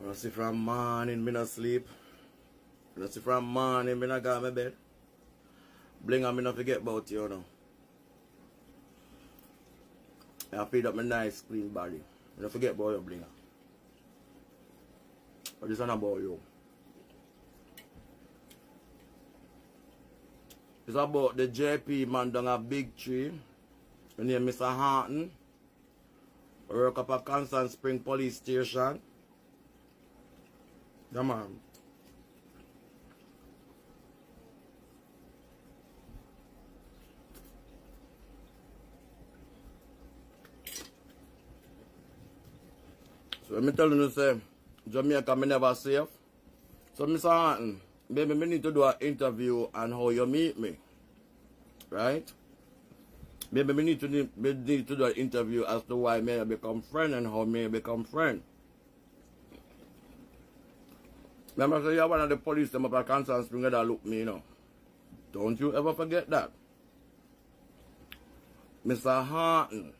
I see from morning, me not sleep. I see from morning, me not go to my bed. Blinga, me not forget about you now. I feed up my nice, clean body. I don't forget about you, Blinga. But this is not about you. It's about the JP man down a big tree. His name is Mr. Horton. I work up at Constant Spring Police Station. Yeah, man. So let me tell you, say, Jamaica me never safe. So Mr. Horton, maybe me need to do an interview on how you meet me. Right? Maybe me need to do an interview as to why me become friend and how me become friend. Remember, say you're one of the police them up at Constant Spring that look me, you know. Don't you ever forget that. Mr. Horton,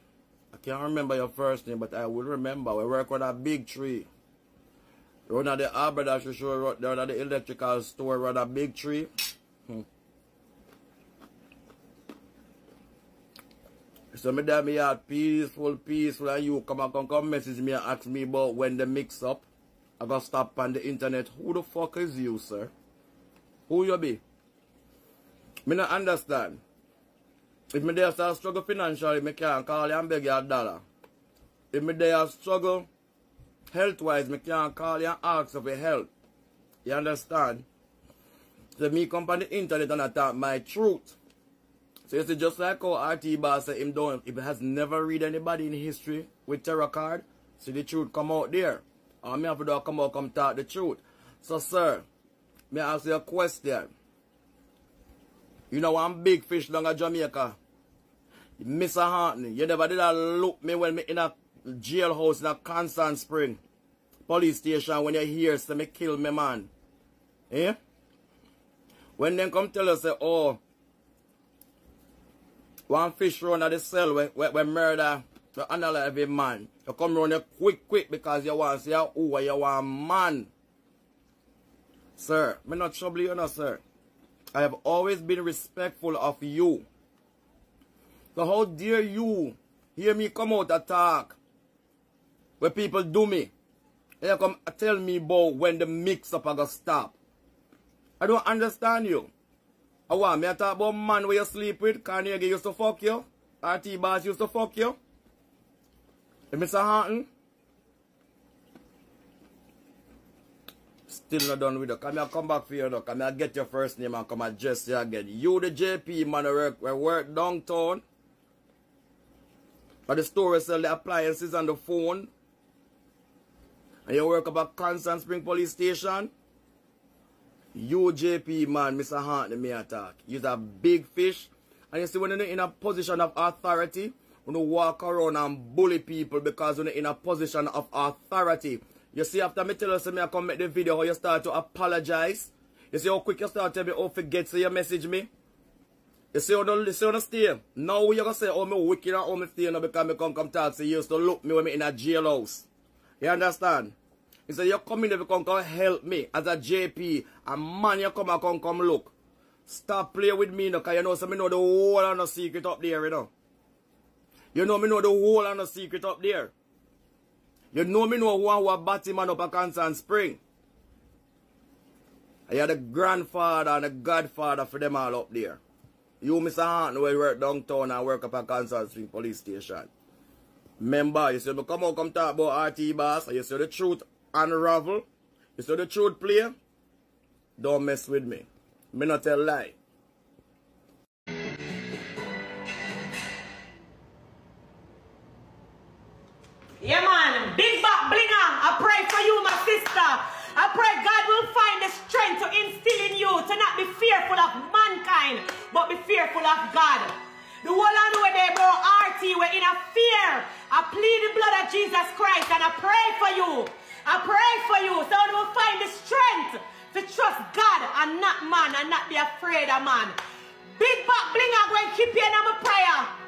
I can't remember your first name, but I will remember. We work on a big tree. Run at the haberdashery show, run at the electrical store, run a big tree. So me there me had peaceful, and you come message me and ask me about when the mix up. I got stop on the internet. Who the fuck is you, sir? Who you be? Me not understand. If me there start struggle financially, me can't call you and beg you $1. If me there struggle health-wise, me can't call you and ask for help. You understand? So me come on the internet and I talk my truth. So you see, just like how RT Boss said him down, if he has never read anybody in history with tarot card, see the truth come out there. Or me have to come out come talk the truth. So sir, me ask you a question. You know one big fish down at Jamaica? Mr. Horton, you never did look me when me in a jailhouse in a Constant Spring police station when you hear say me kill me man. Eh? When them come tell us say, oh, one fish run at the cell when murder the unalive a man. You come run you quick because you want to say who you want man. Sir, me not trouble you, no, sir. I have always been respectful of you. So how dare you hear me come out and talk where people do me? And you come tell me about when the mix up I got stop. I don't understand you. I want me to talk about man where you sleep with. Carnegie used to fuck you. RT Boss used to fuck you. And Mr. Horton, still not done with you. Come here, come back for you. Come here, get your first name and come address you again. You the JP man who work downtown. But the store sell the appliances and the phone. And you work up at Constant Spring Police Station. You JP man, Mr. Horton, me attack. You're a big fish. And you see when you're in a position of authority, when you walk around and bully people because you're in a position of authority. You see after me tell you, I come make the video how you start to apologize. You see how quick you start to tell me, oh forget so you message me. You see how you stay. Now you're going to say, oh me wicked and oh me stay now because me come talk. So you used to look me when me in a jailhouse. You understand? He said, you come in there come help me as a JP. And man, you come look. Stop playing with me now, because you know, so me know the whole and the secret up there, you know. You know me know the whole and the secret up there. You know me know who a batty man up at Constant Spring. I had the grandfather and the godfather for them all up there. You, Mr. Horton, who work downtown and work up at Constant Spring Police Station. Remember, you said, come out, come talk about RT Boss, and you said the truth unravel. You said the truth play. Don't mess with me. Me not tell lie. Yeah man, big back Blinga, I pray for you my sister. I pray God will find the strength to instill in you to not be fearful of mankind, but be fearful of God. The whole land where they brought RT, we're in a fear. I plead the blood of Jesus Christ and I pray for you. I pray for you so you will find the strength to trust God and not man and not be afraid of man. Big back Blinga, go and keep you in my prayer.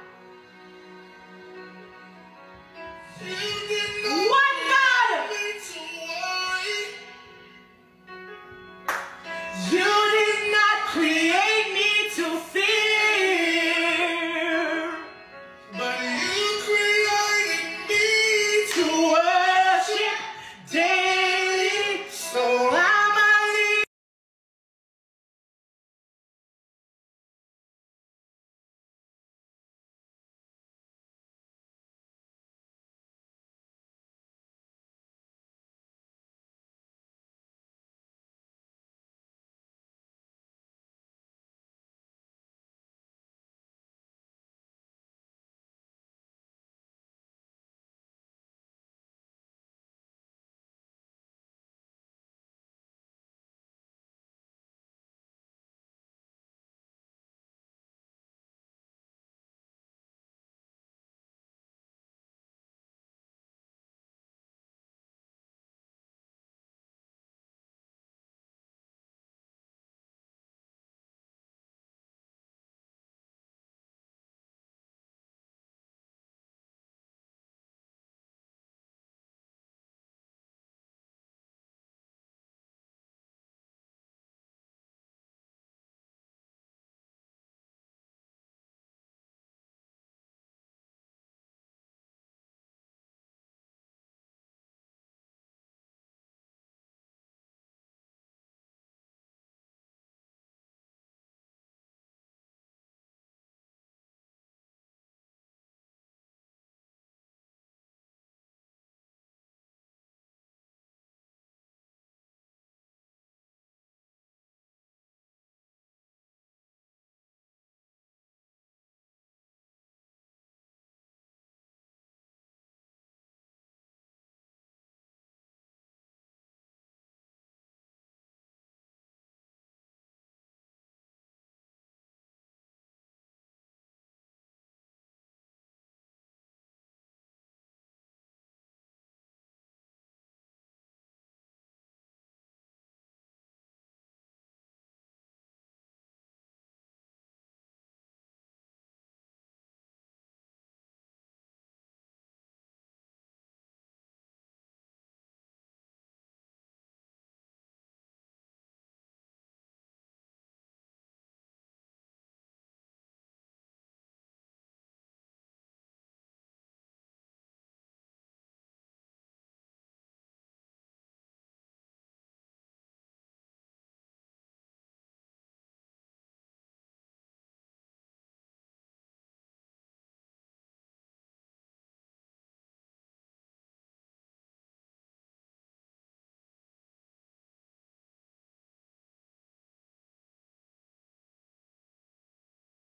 One God.